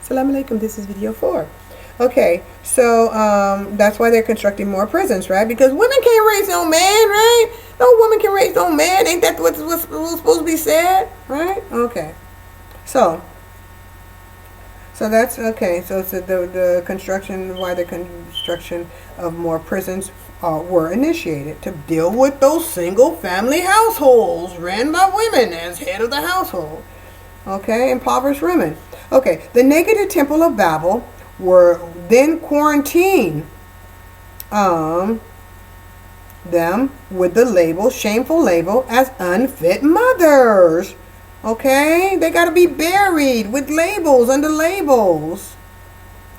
Assalamu alaikum. This is video 4. Okay, so that's why they're constructing more prisons, right? Because women can't raise no man, right? No woman can raise no man. Ain't that what's supposed to be said, right? Okay, so that's okay. So it's the construction, why the construction of more prisons were initiated to deal with those single family households ran by women as head of the household. Okay, impoverished women. Okay, the negative Temple of Babel were then quarantined them with the label, shameful label, as unfit mothers. Okay, they got to be buried with labels, under labels,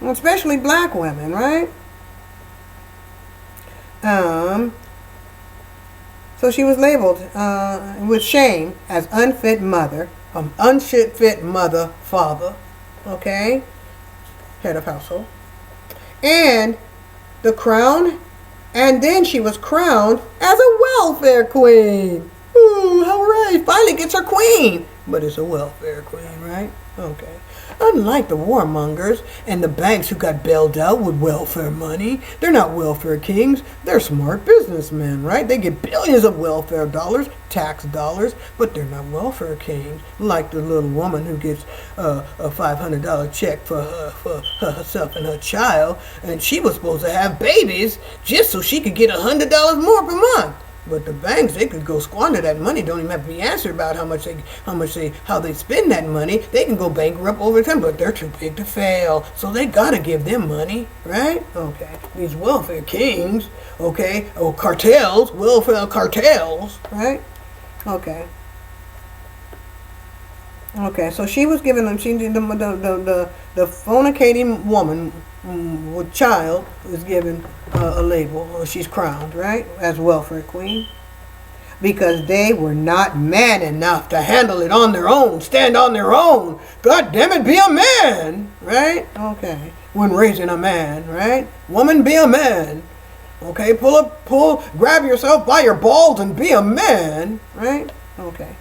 especially black women, right? So she was labeled with shame as unfit mother, unfit mother, father, okay, head of household, and the crown, and then she was crowned as a welfare queen. Ooh, hooray! Finally gets her queen, but it's a welfare queen, right? Okay. Unlike the warmongers and the banks who got bailed out with welfare money, they're not welfare kings. They're smart businessmen, right? They get billions of welfare dollars, tax dollars, but they're not welfare kings. Like the little woman who gets a $500 check for herself and her child, and she was supposed to have babies just so she could get $100 more per month. But the banks, they could go squander that money. Don't even have to be answered about how they spend that money. They can go bankrupt over time, but they're too big to fail. So they gotta give them money, right? Okay. These welfare kings, okay, or cartels, welfare cartels, right? Okay. Okay. So she was given them. She did the fornicating woman with child is given a label, or she's crowned, right, as welfare queen, because they were not man enough to handle it on their own, stand on their own. God damn it, be a man, right? Okay, when raising a man, right? Woman, be a man. Okay, grab yourself by your balls and be a man, right? Okay.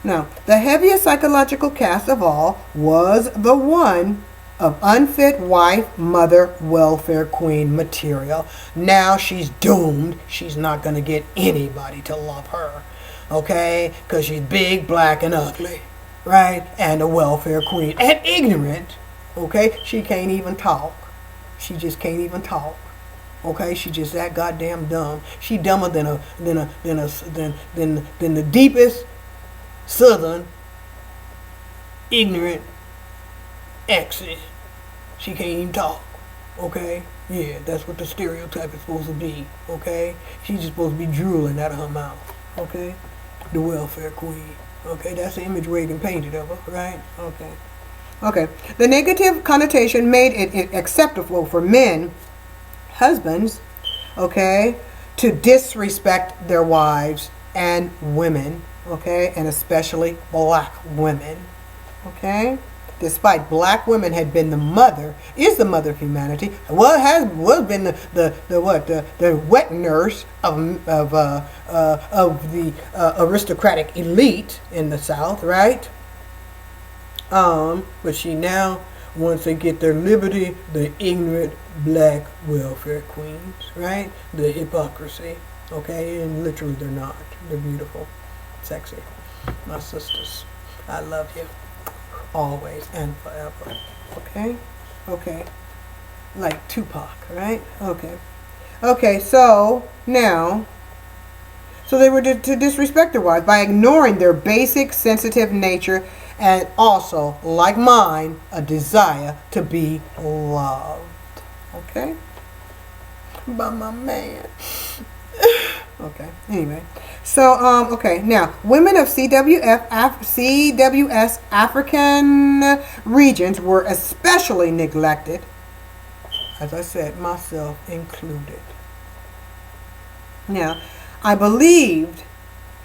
Now, the heaviest psychological cast of all was the one of unfit wife, mother, welfare queen material. Now she's doomed. She's not going to get anybody to love her, okay? Because she's big, black, and ugly, right? And a welfare queen. And ignorant, okay? She can't even talk. She just can't even talk. Okay, she just that goddamn dumb. She dumber than the deepest southern ignorant exit. She can't even talk, okay? Yeah, that's what the stereotype is supposed to be, okay? She's just supposed to be drooling out of her mouth, okay? The welfare queen, okay? That's the image Reagan painted of her, right? Okay. Okay, the negative connotation made it acceptable for men, husbands, okay, to disrespect their wives and women, okay? And especially black women, okay? Despite black women had been the mother of humanity. Well, has been the wet nurse of the aristocratic elite in the South, right? But she now, once they get their liberty, the ignorant black welfare queens, right? The hypocrisy, okay? And literally, they're not. They're beautiful, sexy, my sisters. I love you. Always and forever. Okay? Okay. Like Tupac, right? Okay. Okay, so now, so they were to disrespect their wives by ignoring their basic sensitive nature and also, like mine, a desire to be loved. Okay? By my man. Okay, anyway. So, okay, now, women of CWS African regions were especially neglected, as I said, myself included. Now, I believed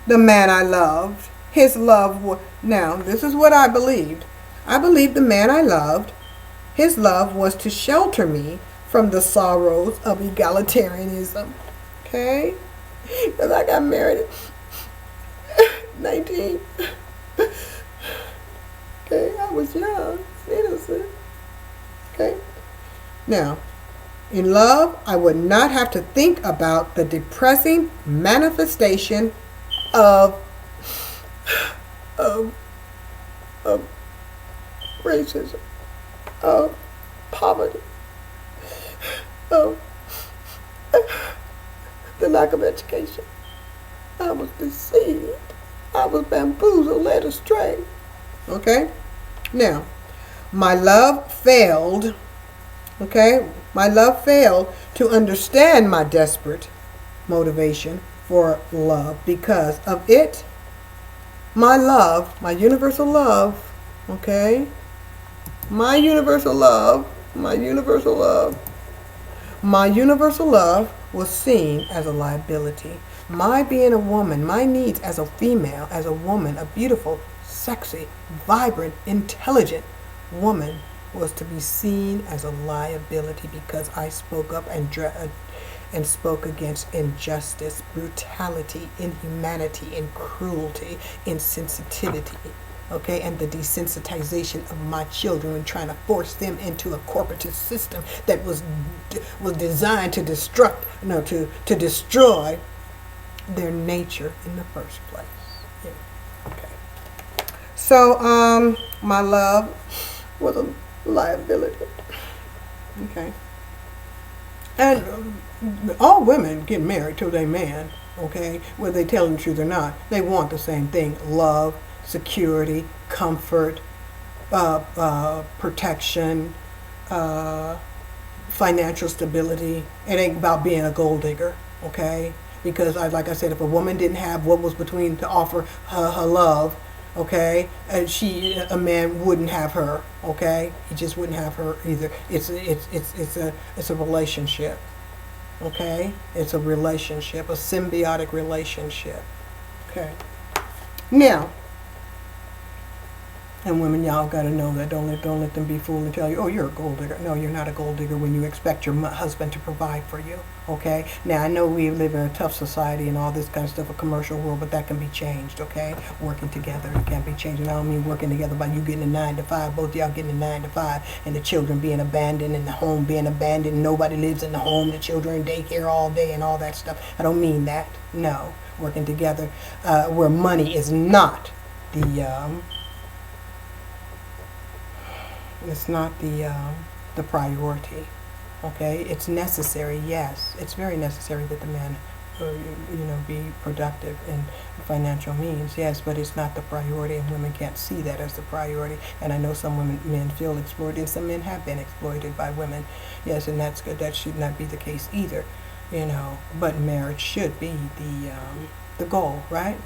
the man I loved, his love was, now, this is what I believed. I believed the man I loved, his love was to shelter me from the sorrows of egalitarianism. Okay? Because I got married at 19. Okay, I was young, innocent. Now, in love, I would not have to think about the depressing manifestation of of, of racism, of poverty, of the lack of education. I was deceived. I was bamboozled, led astray. Okay? Now, my love failed. Okay? My love failed to understand my desperate motivation for love. Because of it, my love, my universal love, okay? My universal love was seen as a liability. My being a woman, my needs as a female, as a woman, a beautiful, sexy, vibrant, intelligent woman was to be seen as a liability because I spoke up and spoke against injustice, brutality, inhumanity, and cruelty, insensitivity, okay, and the desensitization of my children and trying to force them into a corporatist system that was designed to to destroy their nature in the first place. Yeah. Okay. So, my love was a liability. Okay. And all women get married to their man, okay, whether they tell the truth or not. They want the same thing: love, security, comfort, protection, financial stability. It ain't about being a gold digger, okay? Because like I said, if a woman didn't have what was between to offer her love, okay, a man wouldn't have her, okay? He just wouldn't have her either. It's a relationship, okay? It's a relationship, a symbiotic relationship, okay? Now, and women, y'all got to know that. Don't let them be fooled and tell you, oh, you're a gold digger. No, you're not a gold digger when you expect your husband to provide for you. Okay? Now, I know we live in a tough society and all this kind of stuff, a commercial world, but that can be changed, okay? Working together, it can be changed. And I don't mean working together by you getting a 9 to 5, both of y'all getting a 9 to 5, and the children being abandoned and the home being abandoned. Nobody lives in the home, the children in daycare all day and all that stuff. I don't mean that. No. Working together where money is not the... it's not the priority, okay? It's necessary, yes. It's very necessary that the man, be productive in financial means, yes, but it's not the priority, and women can't see that as the priority. And I know some men feel exploited, and some men have been exploited by women, yes, and that's good. That should not be the case either, But marriage should be the goal, right?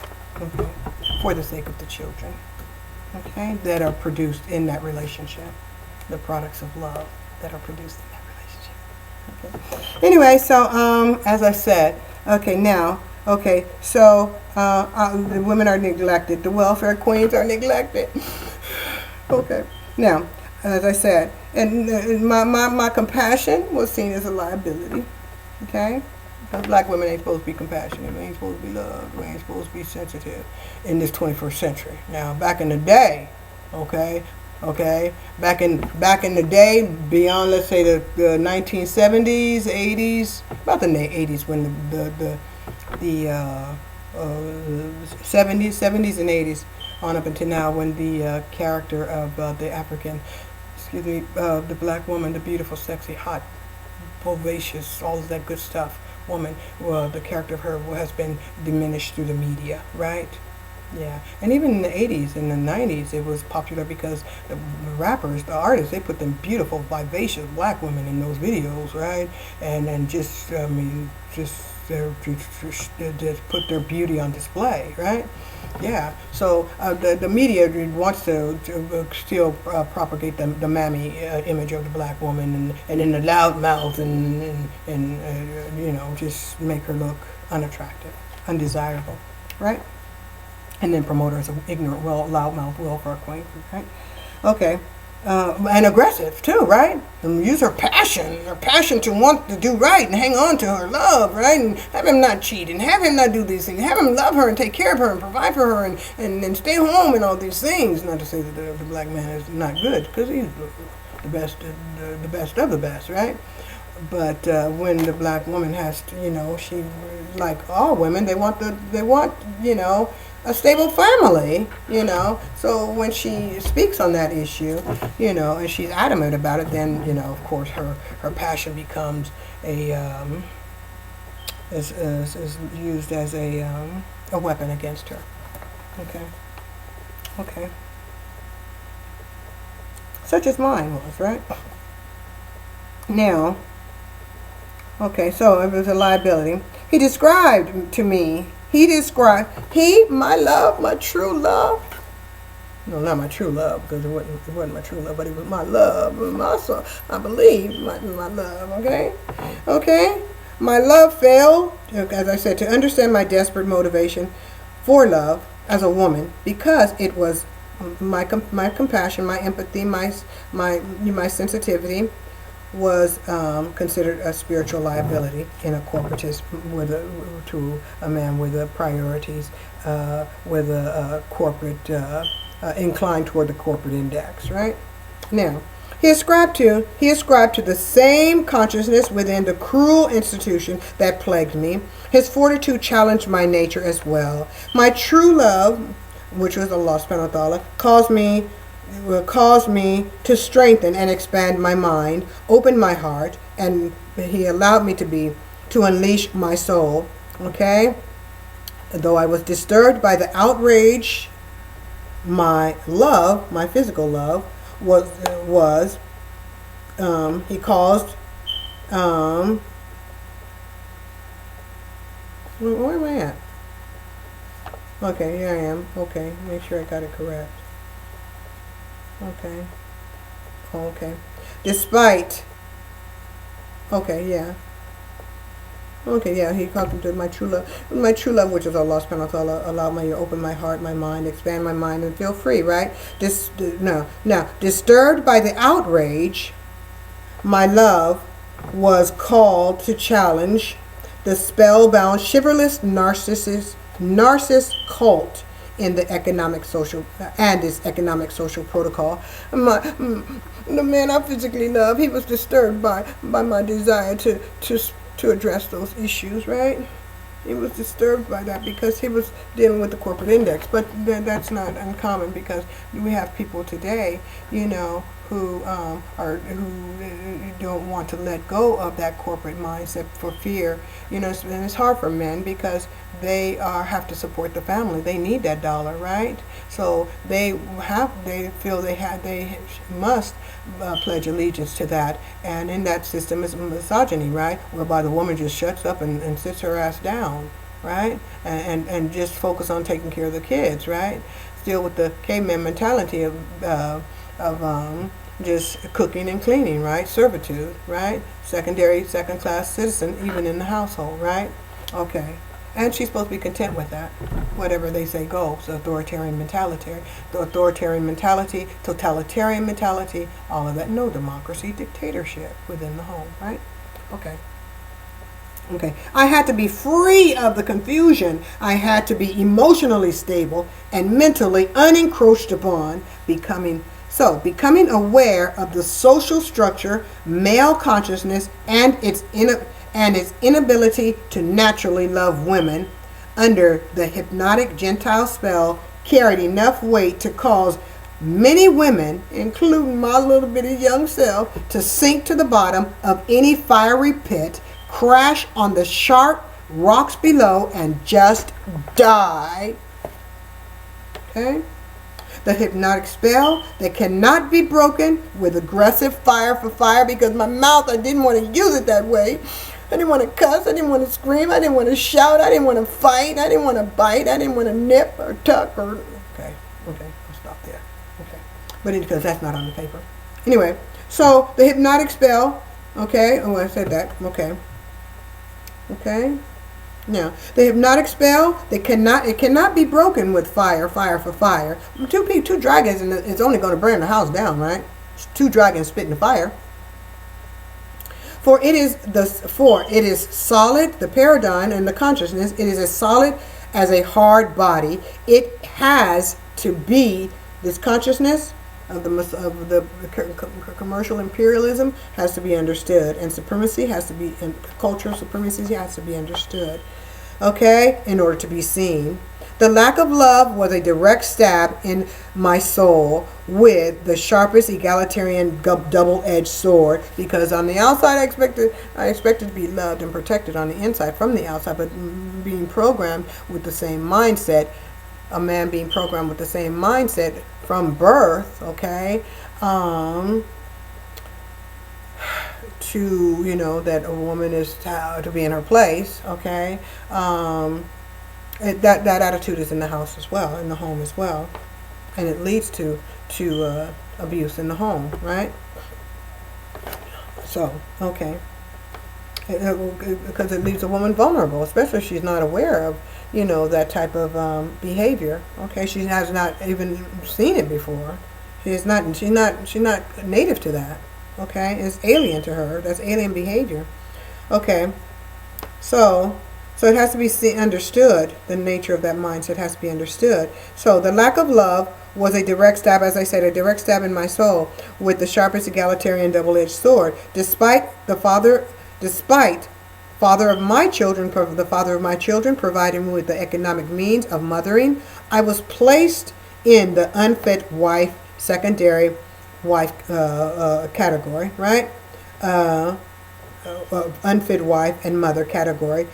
Okay. For the sake of the children, okay, that are produced in that relationship. The products of love that are produced in that relationship. Okay. Anyway, so as I said, okay, now, okay, so the women are neglected. The welfare queens are neglected. Okay. Now, as I said, and my compassion was seen as a liability. Okay. Because black women ain't supposed to be compassionate. We ain't supposed to be loved. We ain't supposed to be sensitive in this 21st century. Now, back in the day, okay, back in the day, beyond, let's say, the 1970s, 80s, about the 80s, when the 70s and 80s on up until now, when the character of the black woman, the beautiful, sexy, hot, vivacious, all of that good stuff woman, the character of her has been diminished through the media, right? Yeah, and even in the 80s and the 90s, it was popular because the rappers, the artists, they put them beautiful, vivacious black women in those videos, right? And just, just put their beauty on display, right? Yeah, so the media wants to still propagate the mammy image of the black woman and in the loud mouth and just make her look unattractive, undesirable, right? And then promote her as an ignorant, loudmouth welfare queen, right? Okay. And aggressive too, right? And use her passion to want to do right and hang on to her love, right? And have him not cheat and have him not do these things. Have him love her and take care of her and provide for her and stay home and all these things. Not to say that the black man is not good, because he's the best of the best, right? But when the black woman has to, she, like all women, they want, a stable family, So when she speaks on that issue, and she's adamant about it, then, of course, her passion becomes is used as a weapon against her. Okay. Okay. Such as mine was, right? Now, okay, so it was a liability. He described to me, my love, my true love. No, not my true love, because it wasn't my true love, but it was my love, my soul, I believe, my love, okay? Okay? My love failed, as I said, to understand my desperate motivation for love as a woman, because it was my compassion, my empathy, my sensitivity was considered a spiritual liability in a corporatist to a man with priorities, with a corporate inclined toward the corporate index, right? Now, he ascribed to the same consciousness within the cruel institution that plagued me. His fortitude challenged my nature as well. My true love, which was Allah subhanahu wa ta'ala, caused me to strengthen and expand my mind, open my heart, and he allowed me to unleash my soul. Okay? Though I was disturbed by the outrage, my physical love, he caused, where am I at? Okay, here I am. Okay, make sure I got it correct. Okay. Okay. Despite. Okay, yeah. Okay, yeah, he called to my true love. My true love, which is Allah subhanahu wa ta'ala, allowed me to open my heart, my mind, expand my mind, and feel free, right? Now, disturbed by the outrage, my love was called to challenge the spellbound, chivalrous narcissist cult in the economic social protocol. The man I physically love, he was disturbed by my desire to address those issues, right? He was disturbed by that because he was dealing with the corporate index. But that's not uncommon, because we have people today, who don't want to let go of that corporate mindset for fear. And it's hard for men because they have to support the family. They need that dollar, right? So they feel they must pledge allegiance to that. And in that system is misogyny, right? Whereby the woman just shuts up and sits her ass down, right? And just focus on taking care of the kids, right? Still with the caveman mentality of just cooking and cleaning, right? Servitude, right? Second-class citizen, even in the household, right? Okay. And she's supposed to be content with that. Whatever they say goes. The authoritarian mentality, totalitarian mentality, all of that. No democracy, dictatorship within the home, right? Okay. Okay. I had to be free of the confusion. I had to be emotionally stable and mentally unencroached upon, becoming aware of the social structure, male consciousness, and its inability to naturally love women under the hypnotic Gentile spell carried enough weight to cause many women, including my little bitty young self, to sink to the bottom of any fiery pit, crash on the sharp rocks below, and just die. Okay? The hypnotic spell that cannot be broken with aggressive fire for fire, because my mouth, I didn't want to use it that way. I didn't want to cuss, I didn't want to scream, I didn't want to shout, I didn't want to fight, I didn't want to bite, I didn't want to nip or tuck or... Okay, I'll stop there. Okay, but because that's not on the paper. Anyway, so the hypnotic spell, okay, I said that, okay. Now, the hypnotic spell, it cannot be broken with fire for fire. Two dragons, and it's only going to burn the house down, right? Two dragons spitting the fire. For it is solid, the paradigm and the consciousness, it is as solid as a hard body. It has to be, this consciousness commercial imperialism has to be understood, and supremacy has to be, and cultural supremacy has to be understood, okay, in order to be seen. The lack of love was a direct stab in my soul with the sharpest egalitarian double-edged sword, because on the outside I expected to be loved and protected on the inside from the outside, but being programmed with the same mindset, a man being programmed with the same mindset from birth, okay, to, that a woman is to be in her place, okay, that attitude is in the house as well, in the home as well, and it leads to abuse in the home, right? So, okay, because it leaves a woman vulnerable, especially if she's not aware of, that type of behavior. Okay, she has not even seen it before. She's not native to that. Okay, it's alien to her. That's alien behavior. Okay, so it has to be understood. The nature of that mindset has to be understood. So the lack of love was a direct stab, as I said, a direct stab in my soul with the sharpest egalitarian double-edged sword. Despite the father of my children providing me with the economic means of mothering, I was placed in the unfit wife, secondary wife category, right? Unfit wife and mother category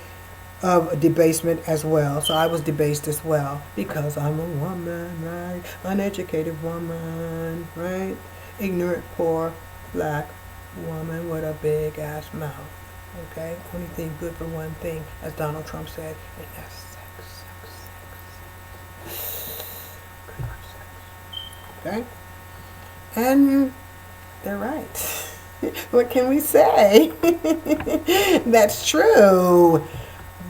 of debasement as well. So I was debased as well because I'm a woman, right? Uneducated woman, right? Ignorant, poor, black woman with a big ass mouth. Okay? Only thing good for one thing, as Donald Trump said, and that's sex. Good for sex. Okay? And they're right. What can we say? That's true.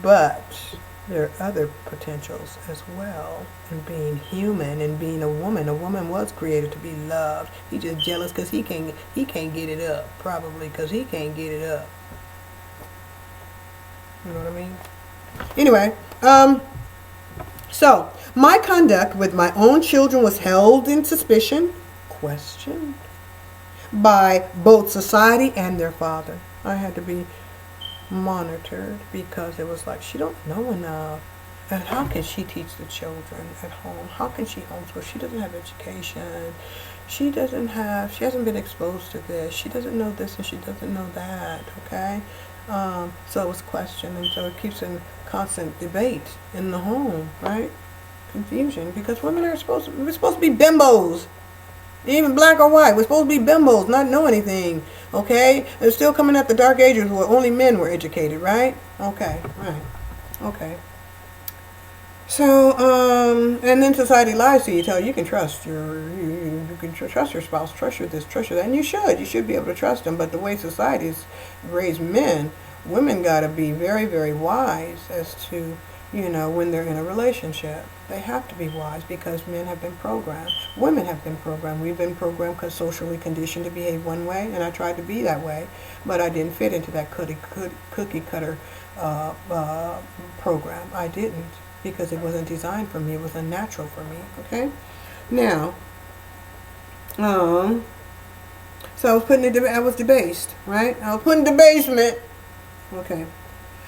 But there are other potentials as well in being human and being a woman. A woman was created to be loved. He's just jealous because he can't get it up. Probably because he can't get it up. You know what I mean? Anyway, so my conduct with my own children was held in suspicion, questioned by both society and their father. I had to be monitored because it was like, she don't know enough, and how can she teach the children at home? How can she homeschool? She doesn't have education. She hasn't been exposed to this. She doesn't know this and she doesn't know that. Okay, so it was questioned, and so it keeps in constant debate in the home, right? Confusion, because women are supposed to be bimbos. Even black or white, we're supposed to be bimbos, not know anything, okay? It's still coming at the dark ages where only men were educated, right? Okay, right, okay. So, and then society lies to you, tell you can trust you can trust your spouse, trust your this, trust your that, and you should be able to trust them, but the way society's raised men, women gotta be very, very wise as to, when they're in a relationship. They have to be wise because men have been programmed. Women have been programmed. We've been programmed because socially conditioned to behave one way, and I tried to be that way, but I didn't fit into that cookie cutter program. I didn't, because it wasn't designed for me. It was unnatural for me. Okay, now, so I was debased, right? I was put in debasement. Okay.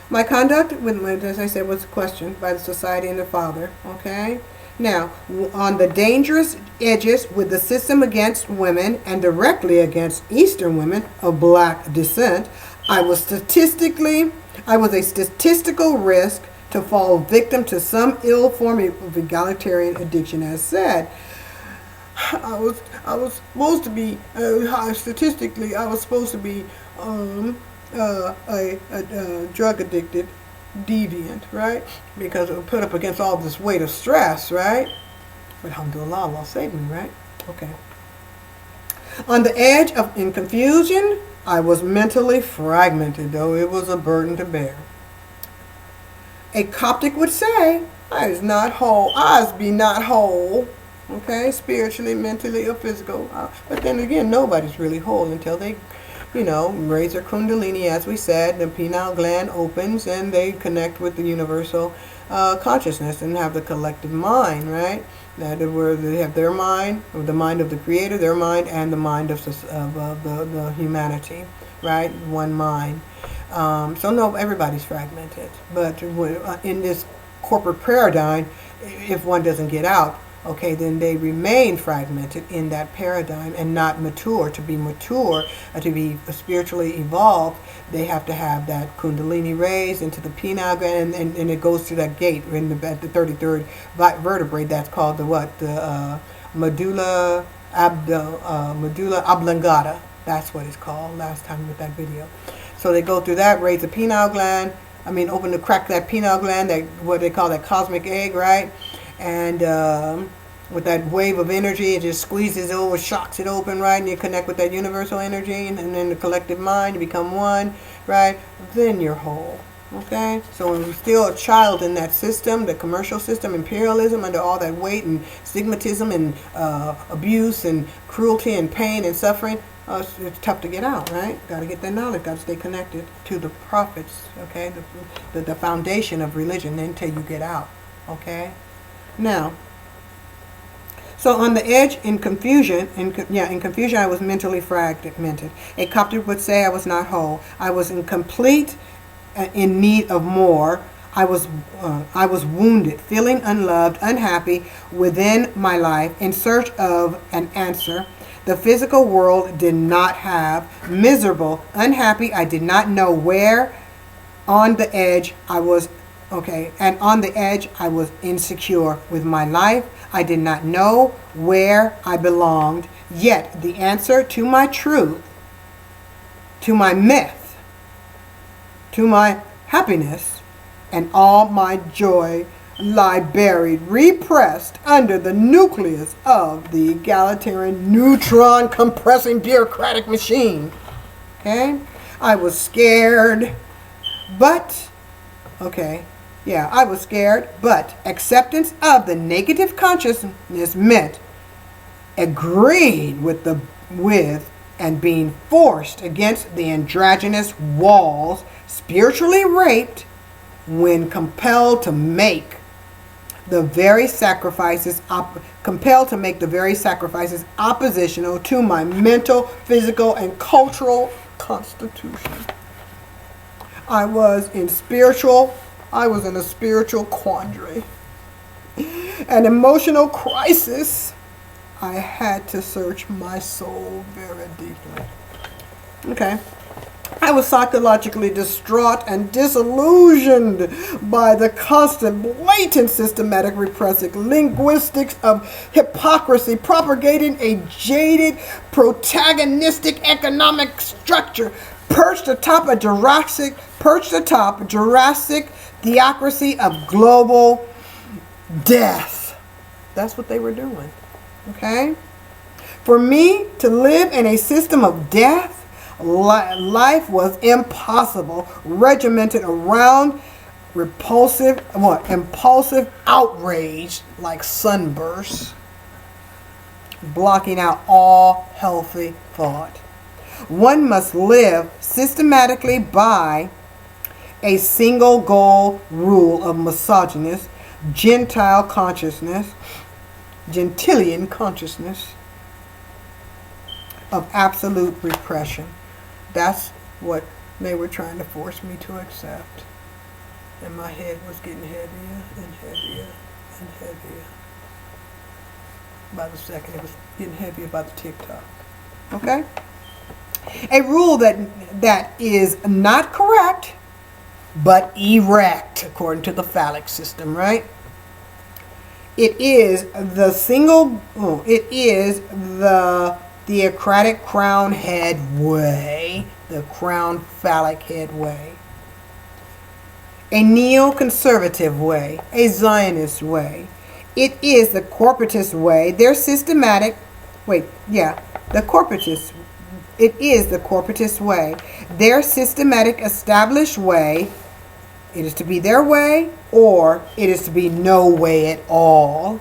My conduct, as I said, was questioned by the society and the father. Okay? Now, on the dangerous edges with the system against women and directly against Eastern women of black descent, I was a statistical risk to fall victim to some ill form of egalitarian addiction. As said, I was supposed to be, statistically, I was supposed to be, a drug addicted deviant, right? Because it would put up against all this weight of stress, right? But alhamdulillah, Allah saved me, right? Okay. On the edge in confusion, I was mentally fragmented, though it was a burden to bear. A Coptic would say, I was not whole. I be not whole. Okay, spiritually, mentally, or physical. But then again, nobody's really whole until they raise their kundalini, as we said. The pineal gland opens and they connect with the universal consciousness and have the collective mind, right? That where they have their mind, or the mind of the creator, their mind, and the mind of the humanity, right? One mind. So no, everybody's fragmented. But in this corporate paradigm, if one doesn't get out, okay, then they remain fragmented in that paradigm and not mature. To be mature, to be spiritually evolved, they have to have that kundalini raised into the pineal gland, and it goes through that gate at the 33rd vertebrae. That's called the what? The medulla oblongata. That's what it's called. Last time with that video. So they go through that, raise the pineal gland. Crack that pineal gland, that what they call that cosmic egg, right? And with that wave of energy, it just squeezes it over, shocks it open, right? And you connect with that universal energy, and then the collective mind, you become one, right? Then you're whole, okay? So when we're still a child in that system, the commercial system, imperialism, under all that weight and stigmatism and abuse and cruelty and pain and suffering, it's tough to get out, right? Got to get that knowledge. Got to stay connected to the prophets, okay? The foundation of religion until you get out, okay? Now, so on the edge, in confusion, I was mentally fragmented. A Coptic would say I was not whole. I was incomplete, in need of more. I was wounded, feeling unloved, unhappy within my life, in search of an answer. The physical world did not have. Miserable, unhappy. I did not know where. On the edge, I was and on the edge, I was insecure with my life. I did not know where I belonged. Yet the answer to my truth, to my myth, to my happiness, and all my joy lie buried, repressed under the nucleus of the egalitarian, neutron compressing bureaucratic machine. Okay? I was scared, but I was scared, but acceptance of the negative consciousness meant agreeing with and being forced against the androgynous walls, spiritually raped when compelled to make the very sacrifices oppositional to my mental, physical, and cultural constitution. I was in a spiritual quandary, an emotional crisis. I had to search my soul very deeply. Okay. I was psychologically distraught and disillusioned by the constant, blatant, systematic, repressive linguistics of hypocrisy, propagating a jaded, protagonistic economic structure perched atop Jurassic theocracy of global death. That's what they were doing. Okay? For me to live in a system of death, life was impossible, regimented around impulsive outrage like sunbursts, blocking out all healthy thought. One must live systematically by a single goal rule of misogynist, gentilian consciousness of absolute repression. That's what they were trying to force me to accept. And my head was getting heavier and heavier and heavier. By the second, it was getting heavier by the tick-tock. Okay? A rule that is not correct, but erect, according to the phallic system, right? It is the theocratic crown head way, the crown phallic head way, a neoconservative way, a Zionist way. It is the corporatist way. It is the corporatist way. Their systematic established way. It is to be their way, or it is to be no way at all.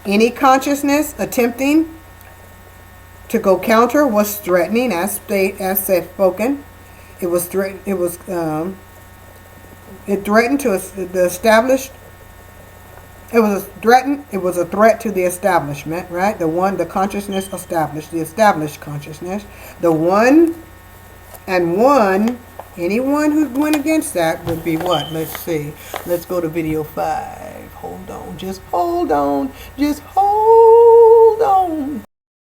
Any consciousness attempting To go counter was threatening, as said spoken. It was threat. It was it threatened to the established. It was a threaten. It was a threat to the establishment, right? The consciousness established, the established consciousness, the one and one. Anyone who went against that would be what? Let's see. Let's go to video 5. Hold on. Just hold on. Just hold on.